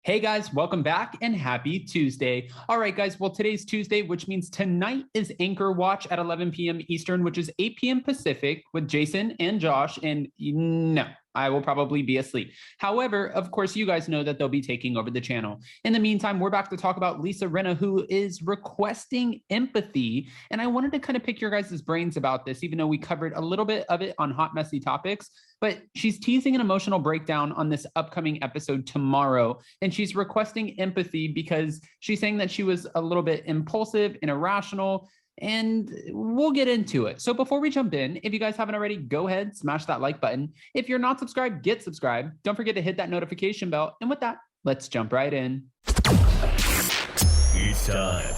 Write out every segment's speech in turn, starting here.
Hey guys, welcome back and happy Tuesday. All right, guys, well, today's Tuesday, which means tonight is Anchor Watch at 11 p.m. Eastern, which is 8 p.m. Pacific with Jason and Josh. And no, I will probably be asleep. However, of course, you guys know that they'll be taking over the channel. In the meantime, we're back to talk about Lisa Rinna, who is requesting empathy. And I wanted to kind of pick your guys' brains about this, even though we covered a little bit of it on Hot Messy Topics. But she's teasing an emotional breakdown on this upcoming episode tomorrow. And she's requesting empathy because she's saying that she was a little bit impulsive and irrational. And we'll get into it. So before we jump in, if you guys haven't already, go ahead, smash that like button. If you're not subscribed, get subscribed. Don't forget to hit that notification bell. And with that, let's jump right in. It's time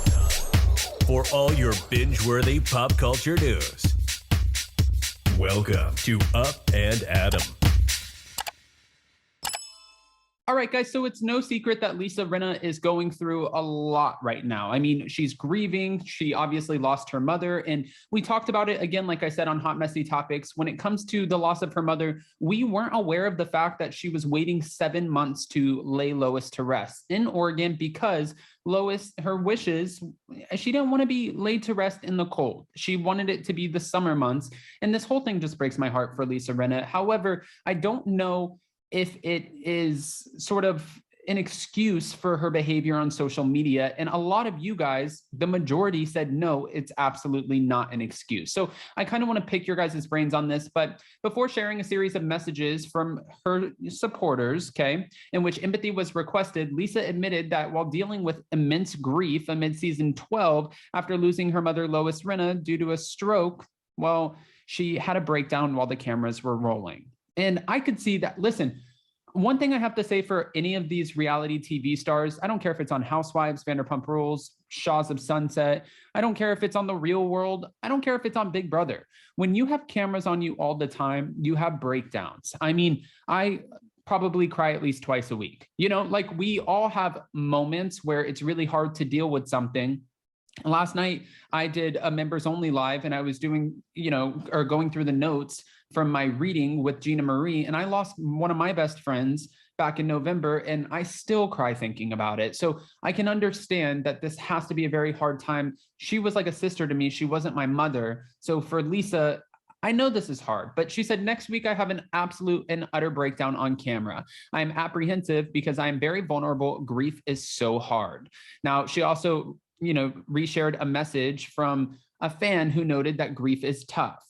for all your binge-worthy pop culture news. Welcome to Up and Adam. All right, guys, so it's no secret that Lisa Rinna is going through a lot right now. I mean, she's grieving. She obviously lost her mother. And we talked about it again, like I said, on Hot Messy Topics. When it comes to the loss of her mother, we weren't aware of the fact that she was waiting 7 months to lay Lois to rest in Oregon because Lois, her wishes, she didn't want to be laid to rest in the cold. She wanted it to be the summer months. And this whole thing just breaks my heart for Lisa Rinna. However, I don't know if it is sort of an excuse for her behavior on social media. And a lot of you guys, the majority said, no, it's absolutely not an excuse. So I kind of want to pick your guys' brains on this. But before sharing a series of messages from her supporters, okay, in which empathy was requested, Lisa admitted that while dealing with immense grief amid season 12, after losing her mother, Lois Rinna, due to a stroke, well, she had a breakdown while the cameras were rolling. And I could see that. Listen, one thing I have to say for any of these reality TV stars, I don't care if it's on Housewives, Vanderpump Rules, Shaws of Sunset. I don't care if it's on The Real World. I don't care if it's on Big Brother. When you have cameras on you all the time, you have breakdowns. I mean, I probably cry at least twice a week. You know, like we all have moments where it's really hard to deal with something. Last night, I did a members only live and I was doing, or going through the notes from my reading with Gina Marie. And I lost one of my best friends back in November and I still cry thinking about it. So I can understand that this has to be a very hard time. She was like a sister to me. She wasn't my mother. So for Lisa, I know this is hard, but she said, next week I have an absolute and utter breakdown on camera. I'm apprehensive because I'm very vulnerable. Grief is so hard. Now, she also reshared a message from a fan who noted that grief is tough.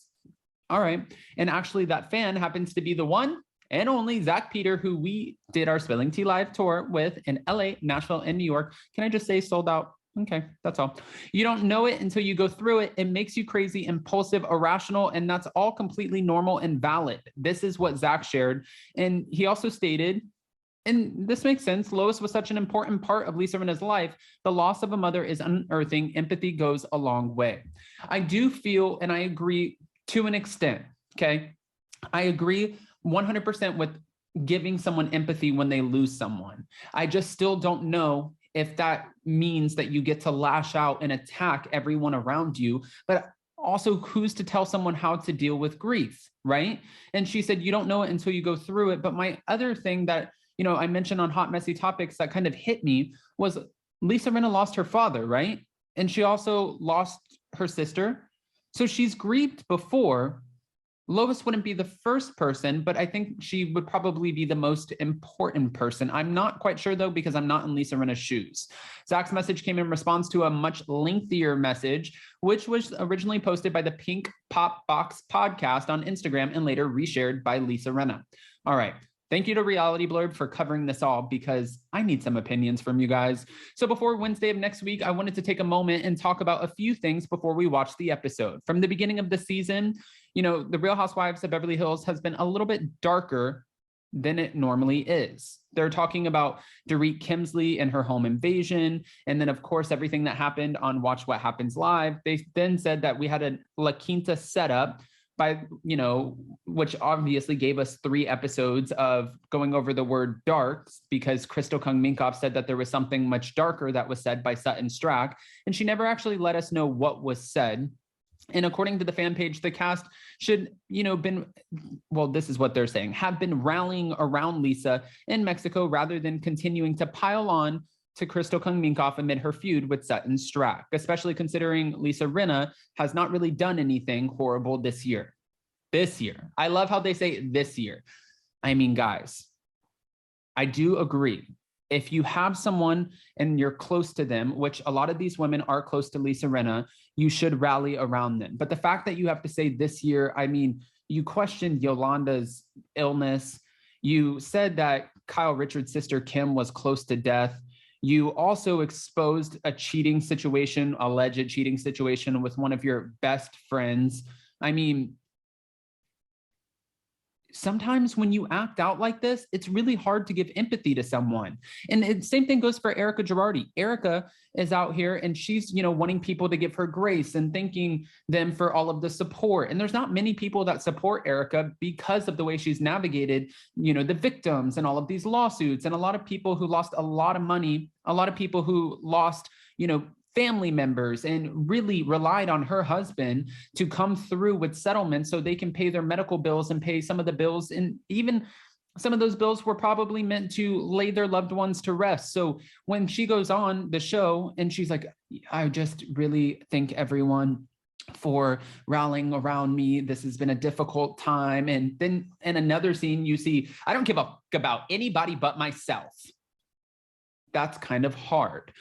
All right. And actually that fan happens to be the one and only Zach Peter, who we did our Spilling Tea Live tour with in LA, Nashville, and New York. Can I just say sold out? Okay, that's all. You don't know it until you go through it. It makes you crazy, impulsive, irrational, and that's all completely normal and valid. This is what Zach shared. And he also stated, and this makes sense, Lois was such an important part of Lisa Rinna's life. The loss of a mother is unearthing. Empathy goes a long way. I do feel, and I agree to an extent, okay? I agree 100% with giving someone empathy when they lose someone. I just still don't know if that means that you get to lash out and attack everyone around you, but also who's to tell someone how to deal with grief, right? And she said, you don't know it until you go through it. But my other thing that I mentioned on Hot Messy Topics that kind of hit me was Lisa Rinna lost her father, right? And she also lost her sister. So she's grieved before. Lois wouldn't be the first person, but I think she would probably be the most important person. I'm not quite sure though, because I'm not in Lisa Rinna's shoes. Zach's message came in response to a much lengthier message, which was originally posted by the Pink Pop Box podcast on Instagram and later reshared by Lisa Rinna. All right. Thank you to Reality Blurb for covering this all because I need some opinions from you guys. So before Wednesday of next week, I wanted to take a moment and talk about a few things before we watch the episode. From the beginning of the season, the Real Housewives of Beverly Hills has been a little bit darker than it normally is. They're talking about Dorit Kemsley and her home invasion. And then, of course, everything that happened on Watch What Happens Live. They then said that we had a La Quinta setup by, which obviously gave us 3 episodes of going over the word dark because Crystal Kung Minkoff said that there was something much darker that was said by Sutton Strack. And she never actually let us know what was said. And according to the fan page, the cast should, this is what they're saying, have been rallying around Lisa in Mexico rather than continuing to pile on to Crystal Kung-Minkoff amid her feud with Sutton Strack, especially considering Lisa Rinna has not really done anything horrible this year. This year. I love how they say this year. I mean, guys, I do agree. If you have someone and you're close to them, which a lot of these women are close to Lisa Rinna, you should rally around them. But the fact that you have to say this year, I mean, you questioned Yolanda's illness. You said that Kyle Richards' sister Kim was close to death. You also exposed a cheating situation, alleged cheating situation with one of your best friends. I mean, sometimes when you act out like this, it's really hard to give empathy to someone. And the same thing goes for Erica Girardi. Erica is out here and she's, wanting people to give her grace and thanking them for all of the support. And there's not many people that support Erica because of the way she's navigated, the victims and all of these lawsuits, and a lot of people who lost a lot of money, a lot of people who lost, family members, and really relied on her husband to come through with settlements so they can pay their medical bills and pay some of the bills. And even some of those bills were probably meant to lay their loved ones to rest. So when she goes on the show and she's like, I just really thank everyone for rallying around me. This has been a difficult time. And then in another scene, you see, I don't give a fuck about anybody but myself. That's kind of hard.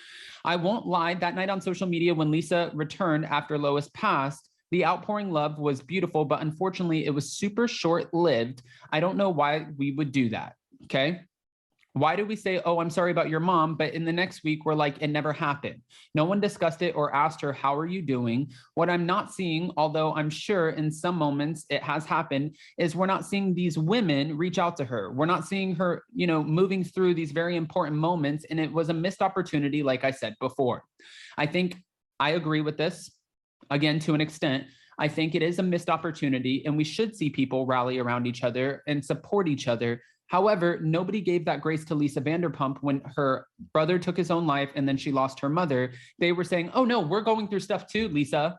I won't lie, that night on social media when Lisa returned after Lois passed, the outpouring love was beautiful, but unfortunately it was super short-lived. I don't know why we would do that, okay? Why do we say, oh, I'm sorry about your mom, but in the next week, we're like, it never happened. No one discussed it or asked her, how are you doing? What I'm not seeing, although I'm sure in some moments it has happened, is we're not seeing these women reach out to her. We're not seeing her, moving through these very important moments. And it was a missed opportunity, like I said before. I think I agree with this, again, to an extent. I think it is a missed opportunity and we should see people rally around each other and support each other. However, nobody gave that grace to Lisa Vanderpump when her brother took his own life and then she lost her mother. They were saying, oh no, we're going through stuff too, Lisa.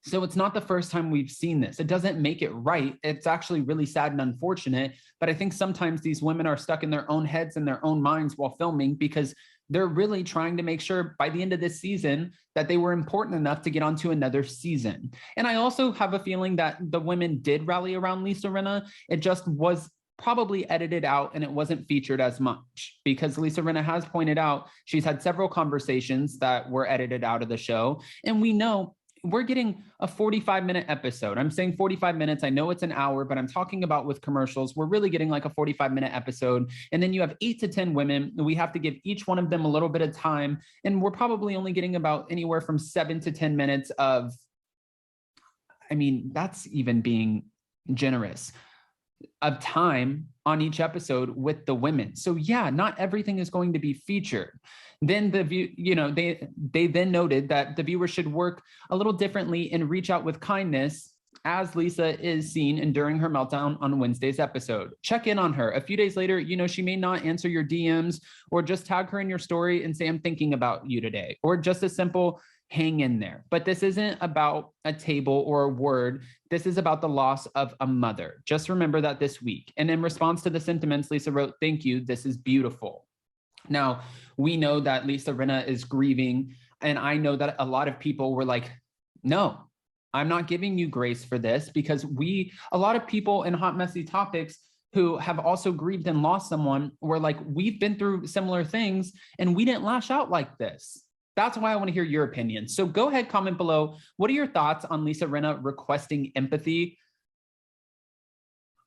So it's not the first time we've seen this. It doesn't make it right. It's actually really sad and unfortunate. But I think sometimes these women are stuck in their own heads and their own minds while filming because they're really trying to make sure by the end of this season that they were important enough to get onto another season. And I also have a feeling that the women did rally around Lisa Rinna. It just was probably edited out and it wasn't featured as much because Lisa Rinna has pointed out she's had several conversations that were edited out of the show. And we know we're getting a 45-minute episode. I'm saying 45 minutes. I know it's an hour, but I'm talking about with commercials. We're really getting like a 45-minute episode. And then you have 8 to 10 women. We have to give each one of them a little bit of time. And we're probably only getting about anywhere from 7 to 10 minutes of, that's even being generous, of time on each episode with the women. So yeah, not everything is going to be featured. Then the view, they then noted that the viewer should work a little differently and reach out with kindness as Lisa is seen enduring her meltdown on Wednesday's episode. Check in on her. A few days later, she may not answer your DMs or just tag her in your story and say, I'm thinking about you today, or just a simple hang in there. But this isn't about a table or a word. This is about the loss of a mother. Just remember that this week. And in response to the sentiments, Lisa wrote, thank you. This is beautiful. Now, we know that Lisa Rinna is grieving. And I know that a lot of people were like, no, I'm not giving you grace for this, because a lot of people in Hot Messy Topics who have also grieved and lost someone were like, we've been through similar things and we didn't lash out like this. That's why I want to hear your opinion. So go ahead, comment below. What are your thoughts on Lisa Rinna requesting empathy?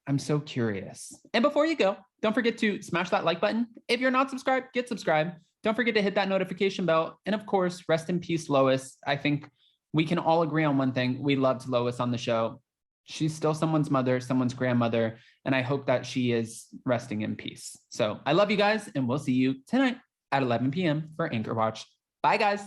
I'm so curious. And before you go, don't forget to smash that like button. If you're not subscribed, get subscribed. Don't forget to hit that notification bell. And of course, rest in peace, Lois. I think we can all agree on one thing. We loved Lois on the show. She's still someone's mother, someone's grandmother, and I hope that she is resting in peace. So I love you guys, and we'll see you tonight at 11 p.m. for Anchor Watch. Bye, guys.